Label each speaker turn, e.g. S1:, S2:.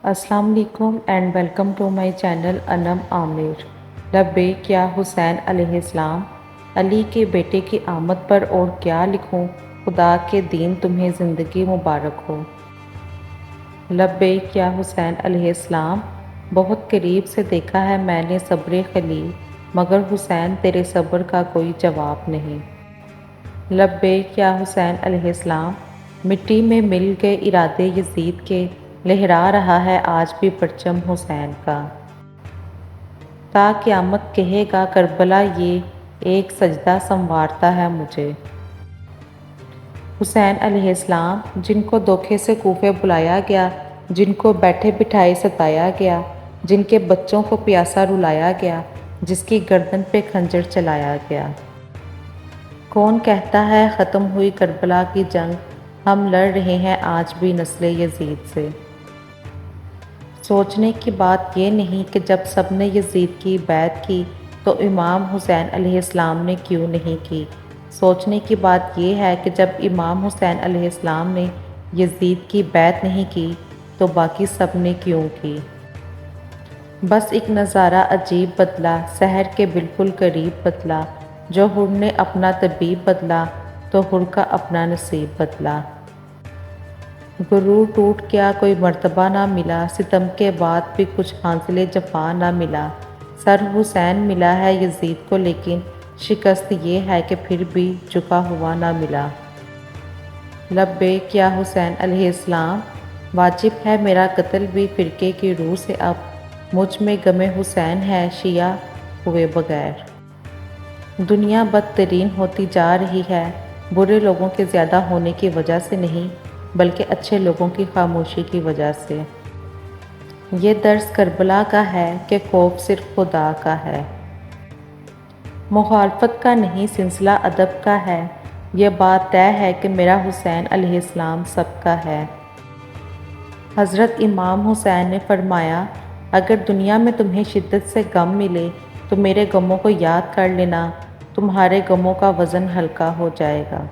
S1: السلام علیکم and welcome to my channel Anam Aamir. لبیک یا حسین علیہ السلام، علی کے بیٹے کی آمد پر اور کیا لکھوں، خدا کے دین تمہیں زندگی مبارک ہو۔ لبیک یا حسین علیہ السلام، بہت قریب سے دیکھا ہے میں نے صبر خلیل، مگر حسین تیرے صبر کا کوئی جواب نہیں۔ لبیک یا حسین علیہ السلام، مٹی میں مل گئے ارادے یزید کے، لہرا رہا ہے آج بھی پرچم حسین کا۔ تا قیامت کہے گا کربلا یہ ایک سجدہ سنوارتا ہے مجھے۔ حسین علیہ السلام، جن کو دھوکے سے کوفے بلایا گیا، جن کو بیٹھے بٹھائے ستایا گیا، جن کے بچوں کو پیاسا رلایا گیا، جس کی گردن پہ خنجر چلایا گیا۔ کون کہتا ہے ختم ہوئی کربلا کی جنگ، ہم لڑ رہے ہیں آج بھی نسل یزید سے۔ سوچنے کی بات یہ نہیں کہ جب سب نے یزید کی بیعت کی تو امام حسین علیہ السلام نے کیوں نہیں کی۔ سوچنے کی بات یہ ہے کہ جب امام حسین علیہ السلام نے یزید کی بیعت نہیں کی تو باقی سب نے کیوں کی۔ بس ایک نظارہ عجیب بدلا، سحر کے بالکل قریب بدلا، جو حر نے اپنا طبیب بدلا تو حر کا اپنا نصیب بدلا۔ غرور ٹوٹ گیا کوئی مرتبہ نہ ملا، ستم کے بعد بھی کچھ حاصل جفا نہ ملا۔ سر حسین ملا ہے یزید کو لیکن شکست یہ ہے کہ پھر بھی جھکا ہوا نہ ملا۔ لبیک یا حسین علیہ السلام، واجب ہے میرا قتل بھی فرقے کی روح سے اب، مجھ میں غم حسین ہے شیعہ ہوئے بغیر۔ دنیا بدترین ہوتی جا رہی ہے، برے لوگوں کے زیادہ ہونے کی وجہ سے نہیں بلکہ اچھے لوگوں کی خاموشی کی وجہ سے۔ یہ درس کربلا کا ہے کہ خوف صرف خدا کا ہے۔ مخالفت کا نہیں سلسلہ ادب کا ہے، یہ بات طے ہے کہ میرا حسین علیہ السلام سب کا ہے۔ حضرت امام حسین نے فرمایا، اگر دنیا میں تمہیں شدت سے غم ملے تو میرے غموں کو یاد کر لینا، تمہارے غموں کا وزن ہلکا ہو جائے گا۔